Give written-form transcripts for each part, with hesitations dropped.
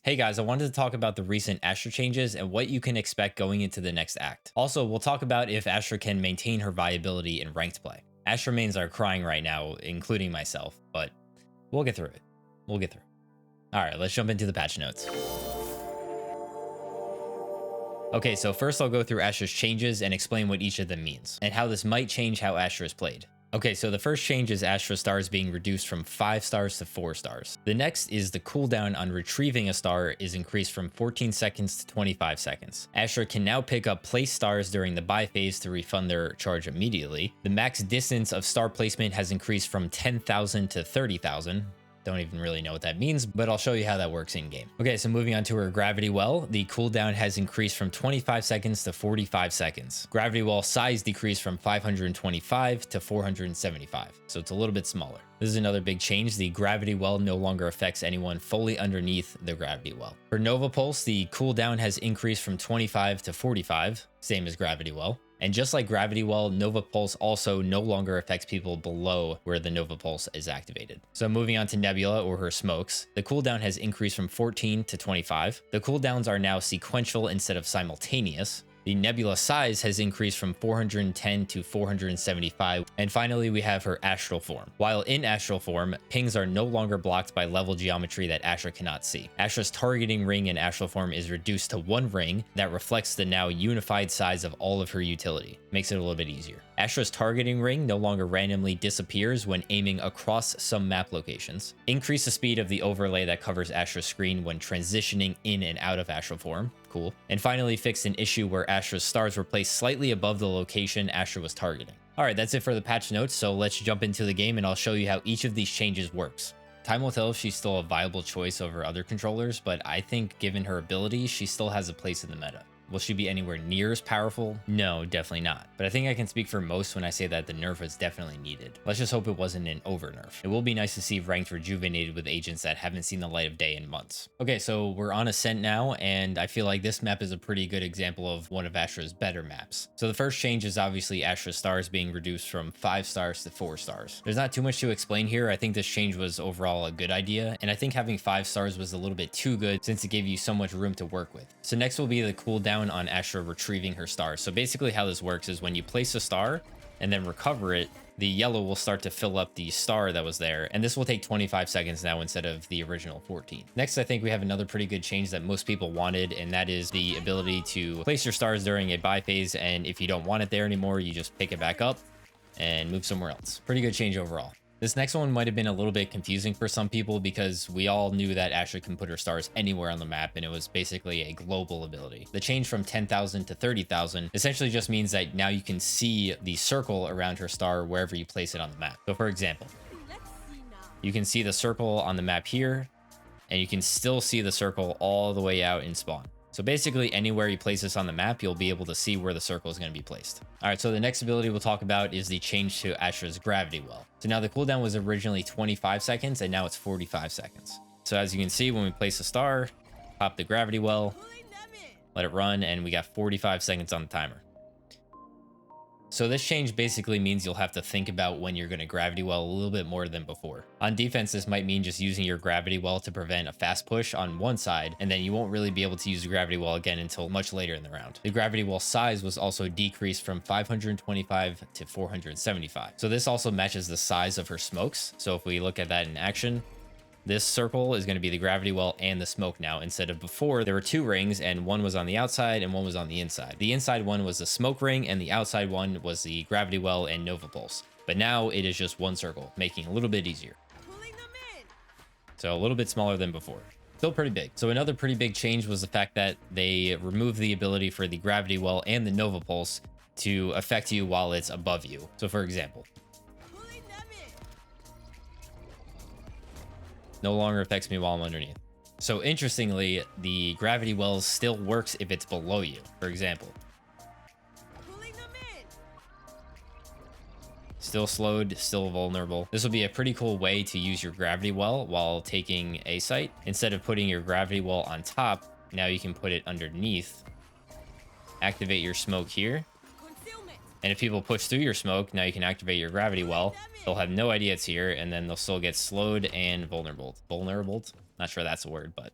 Hey guys, I wanted to talk about the recent Astra changes and what you can expect going into the next act. Also, we'll talk about if Astra can maintain her viability in ranked play. Astra mains are crying right now, including myself, but we'll get through it. We'll get through it. All right, let's jump into the patch notes. Okay, so first I'll go through Astra's changes and explain what each of them means, and how this might change how Astra is played. Okay, so the first change is Astra stars being reduced from 5 stars to 4 stars. The next is the cooldown on retrieving a star is increased from 14 seconds to 25 seconds. Astra can now pick up place stars during the buy phase to refund their charge immediately. The max distance of star placement has increased from 10,000 to 30,000. Don't even really know what that means, but I'll show you how that works in game. Okay, so moving on to her gravity well, the cooldown has increased from 25 seconds to 45 seconds. Gravity well size decreased from 525 to 475, so it's a little bit smaller. This is another big change. The gravity well no longer affects anyone fully underneath the gravity well. For Nova Pulse, the cooldown has increased from 25 to 45, same as gravity well. And just like Gravity Well, Nova Pulse also no longer affects people below where the Nova Pulse is activated. So moving on to Nebula or her smokes, the cooldown has increased from 14 to 25. The cooldowns are now sequential instead of simultaneous. The nebula size has increased from 410 to 475. And finally, we have her astral form. While in astral form, pings are no longer blocked by level geometry that Astra cannot see. Astra's targeting ring in astral form is reduced to one ring that reflects the now unified size of all of her utility. Makes it a little bit easier. Astra's targeting ring no longer randomly disappears when aiming across some map locations. Increase the speed of the overlay that covers Astra's screen when transitioning in and out of astral form. Cool. And finally, fixed an issue where Astra's stars were placed slightly above the location Astra was targeting. All right, that's it for the patch notes, so let's jump into the game and I'll show you how each of these changes works. Time will tell if she's still a viable choice over other controllers, but I think given her abilities, she still has a place in the meta. Will she be anywhere near as powerful? No, definitely not. But I think I can speak for most when I say that the nerf was definitely needed. Let's just hope it wasn't an over nerf. It will be nice to see ranked rejuvenated with agents that haven't seen the light of day in months. Okay, so we're on Ascent now, and I feel like this map is a pretty good example of one of Astra's better maps. So the first change is obviously Astra's stars being reduced from 5 stars to 4 stars. There's not too much to explain here. I think this change was overall a good idea, and I think having 5 stars was a little bit too good since it gave you so much room to work with. So next will be the cooldown on Astra retrieving her star. So basically how this works is when you place a star and then recover it, the yellow will start to fill up the star that was there, and this will take 25 seconds now instead of the original 14. Next, I think we have another pretty good change that most people wanted, and that is the ability to place your stars during a buy phase, and if you don't want it there anymore, you just pick it back up and move somewhere else. Pretty good change overall. This next one might have been a little bit confusing for some people because we all knew that Astra can put her stars anywhere on the map, and it was basically a global ability. The change from 10,000 to 30,000 essentially just means that now you can see the circle around her star wherever you place it on the map. So for example, you can see the circle on the map here, and you can still see the circle all the way out in spawn. So basically anywhere you place this on the map, you'll be able to see where the circle is going to be placed. All right, so the next ability we'll talk about is the change to Astra's gravity well. So now the cooldown was originally 25 seconds and now it's 45 seconds. So as you can see, when we place a star, pop the gravity well, let it run, and we got 45 seconds on the timer. So this change basically means you'll have to think about when you're going to gravity well a little bit more than before. On defense, this might mean just using your gravity well to prevent a fast push on one side, and then you won't really be able to use the gravity well again until much later in the round. The gravity well size was also decreased from 525 to 475. So this also matches the size of her smokes. So if we look at that in action, this circle is going to be the gravity well and the smoke now, instead of before there were 2 rings and one was on the outside and one was on the inside. The inside one was the smoke ring and the outside one was the gravity well and Nova Pulse. But now it is just one circle, making it a little bit easier. So a little bit smaller than before. Still pretty big. So another pretty big change was the fact that they removed the ability for the gravity well and the Nova Pulse to affect you while it's above you. So for example, no longer affects me while I'm underneath. So interestingly, the gravity well still works if it's below you. For example, still slowed, still vulnerable. This will be a pretty cool way to use your gravity well while taking a site. Instead of putting your gravity well on top, now you can put it underneath, activate your smoke here, and if people push through your smoke, now you can activate your gravity well. They'll have no idea it's here, and then they'll still get slowed and vulnerable. Vulnerable? Not sure that's a word, but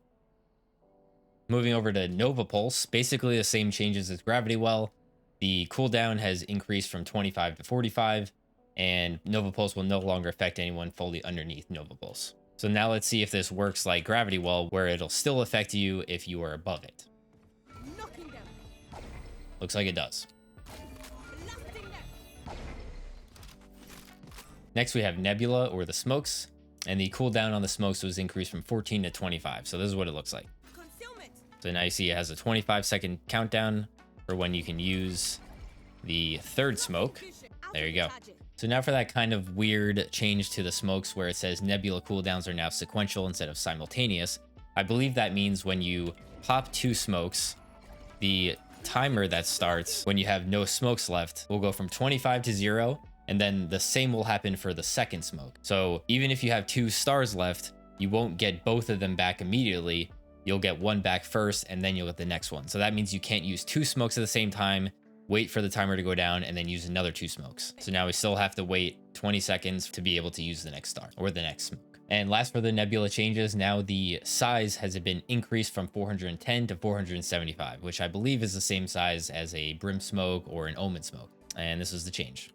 Moving over to Nova Pulse, basically the same changes as Gravity Well. The cooldown has increased from 25 to 45, and Nova Pulse will no longer affect anyone fully underneath Nova Pulse. So now let's see if this works like Gravity Well, where it'll still affect you if you are above it. Looks like it does. Next, we have Nebula, or the smokes, and the cooldown on the smokes was increased from 14 to 25. So this is what it looks like. So now you see it has a 25-second countdown for when you can use the third smoke. There you go. So now for that kind of weird change to the smokes where it says Nebula cooldowns are now sequential instead of simultaneous, I believe that means when you pop 2 smokes, the timer that starts when you have no smokes left will go from 25 to 0, and then the same will happen for the second smoke. So even if you have 2 stars left, you won't get both of them back immediately. You'll get one back first, and then you'll get the next one. So that means you can't use 2 smokes at the same time, wait for the timer to go down, and then use another 2 smokes. So now we still have to wait 20 seconds to be able to use the next star or the next smoke. And last for the Nebula changes, now the size has been increased from 410 to 475, which I believe is the same size as a Brim smoke or an Omen smoke. And this is the change.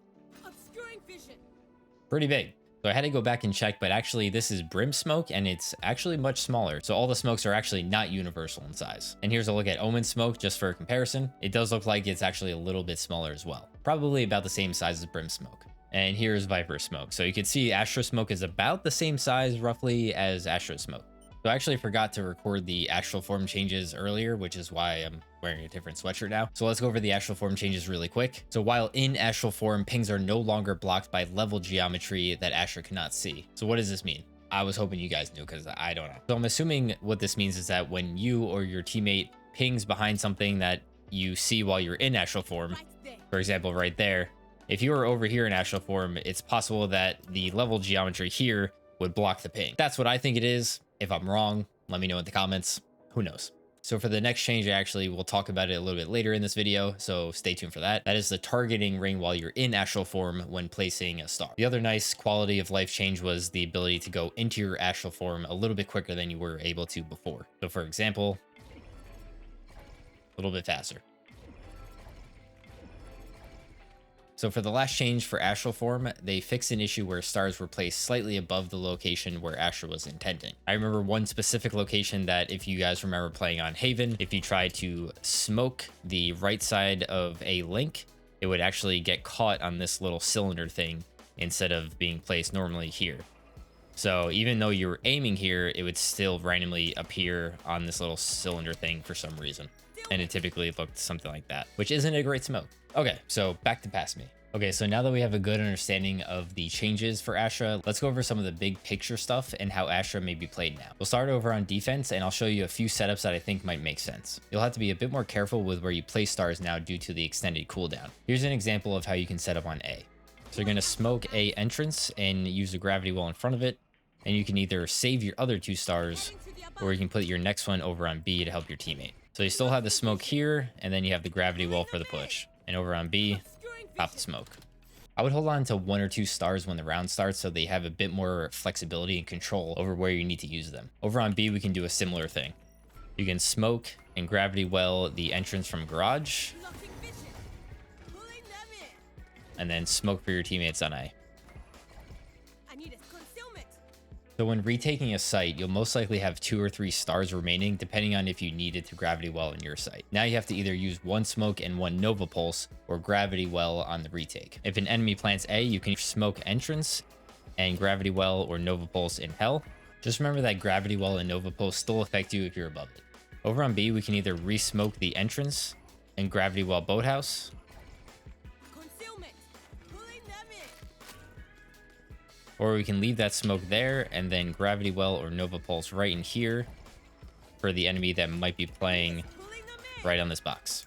Pretty big. So I had to go back and check, but actually this is Brim smoke and it's actually much smaller. So all the smokes are actually not universal in size. And here's a look at Omen smoke just for comparison. It does look like it's actually a little bit smaller as well. Probably about the same size as Brim smoke. And here's Viper smoke. So you can see Astra smoke is about the same size roughly as Astra smoke. So I actually forgot to record the astral form changes earlier, which is why I'm wearing a different sweatshirt now. So let's go over the astral form changes really quick. So while in astral form, pings are no longer blocked by level geometry that Astra cannot see. So what does this mean? I was hoping you guys knew because I don't know. So I'm assuming what this means is that when you or your teammate pings behind something that you see while you're in astral form, for example, right there, if you were over here in astral form, it's possible that the level geometry here would block the ping. That's what I think it is. If I'm wrong, let me know in the comments. Who knows? So for the next change, actually, we'll talk about it a little bit later in this video, so stay tuned for that. That is the targeting ring while you're in astral form when placing a star. The other nice quality of life change was the ability to go into your astral form a little bit quicker than you were able to before. So for example, a little bit faster. So for the last change for astral form, they fixed an issue where stars were placed slightly above the location where Astra was intending. I remember one specific location that, if you guys remember playing on Haven, if you tried to smoke the right side of a link, it would actually get caught on this little cylinder thing instead of being placed normally here. So even though you were aiming here, it would still randomly appear on this little cylinder thing for some reason. And it typically looked something like that, which isn't a great smoke. Okay, so back to Past Me. Okay, so now that we have a good understanding of the changes for Astra, let's go over some of the big picture stuff and how Astra may be played now. We'll start over on defense, and I'll show you a few setups that I think might make sense. You'll have to be a bit more careful with where you place stars now due to the extended cooldown. Here's an example of how you can set up on A. So you're going to smoke A entrance and use a gravity well in front of it, and you can either save your other 2 stars, or you can put your next one over on B to help your teammate. So you still have the smoke here, and then you have the gravity well for the push. And over on B, pop the smoke. I would hold on to 1 or 2 stars when the round starts so they have a bit more flexibility and control over where you need to use them. Over on B, we can do a similar thing. You can smoke and gravity well the entrance from garage, and then smoke for your teammates on A. So when retaking a site, you'll most likely have 2 or 3 stars remaining, depending on if you needed to gravity well in your site. Now you have to either use 1 smoke and 1 Nova Pulse, or gravity well on the retake. If an enemy plants A, you can smoke entrance and gravity well or Nova Pulse in hell. Just remember that gravity well and Nova Pulse still affect you if you're above it. Over on B, we can either re-smoke the entrance and gravity well boathouse, or we can leave that smoke there and then gravity well or Nova Pulse right in here for the enemy that might be playing right on this box.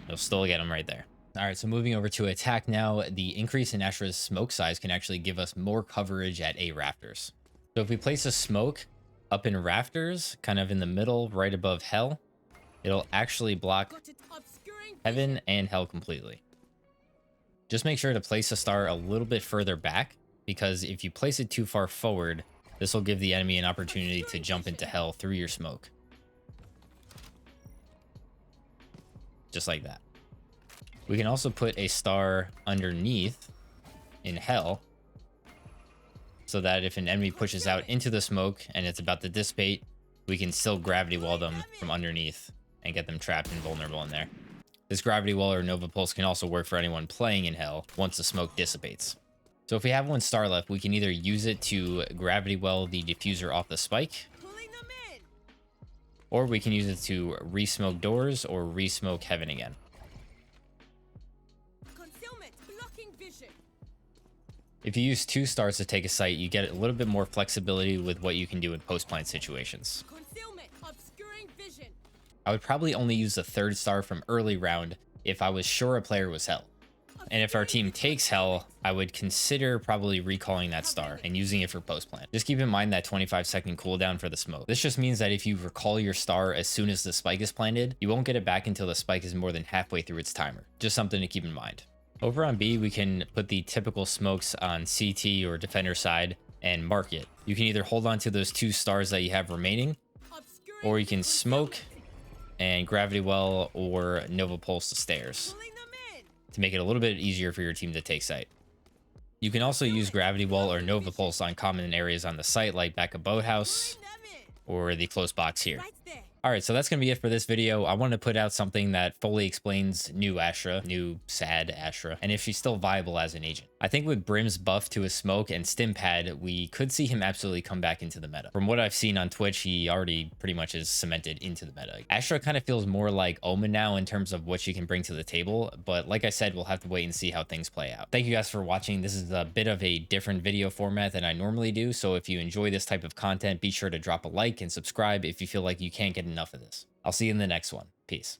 You'll still get them right there. All right, so moving over to attack now, the increase in Astra's smoke size can actually give us more coverage at A rafters. So if we place a smoke up in rafters, kind of in the middle, right above hell, it'll actually block heaven and hell completely. Just make sure to place a star a little bit further back, because if you place it too far forward, this will give the enemy an opportunity to jump into hell through your smoke. just like that. We can also put a star underneath in hell, so that if an enemy pushes out into the smoke and it's about to dissipate, we can still gravity wall them from underneath and get them trapped and vulnerable in there. This gravity wall or Nova Pulse can also work for anyone playing in hell once the smoke dissipates. So if we have 1 star left, we can either use it to gravity well the diffuser off the spike, or we can use it to re-smoke doors or re-smoke heaven again. If you use 2 stars to take a site, you get a little bit more flexibility with what you can do in post-plant situations. I would probably only use the 3rd star from early round if I was sure a player was hell. And if our team takes hell, I would consider probably recalling that star and using it for post-plant. Just keep in mind that 25-second cooldown for the smoke. This just means that if you recall your star as soon as the spike is planted, you won't get it back until the spike is more than halfway through its timer. Just something to keep in mind. Over on B, we can put the typical smokes on CT or defender side and mark it. You can either hold on to those 2 stars that you have remaining, or you can smoke and gravity well or Nova Pulse the stairs to make it a little bit easier for your team to take site. You can also use gravity well or Nova Pulse on common areas on the site like back of boathouse or the close box here. All right, so that's going to be it for this video. I wanted to put out something that fully explains new Astra, new sad Astra, and if she's still viable as an agent. I think with Brim's buff to his smoke and stim pad, we could see him absolutely come back into the meta. From what I've seen on Twitch, he already pretty much is cemented into the meta. Astra kind of feels more like Omen now in terms of what she can bring to the table, but like I said, we'll have to wait and see how things play out. Thank you guys for watching. This is a bit of a different video format than I normally do, so if you enjoy this type of content, be sure to drop a like and subscribe if you feel like you can't get enough of this. I'll see you in the next one. Peace.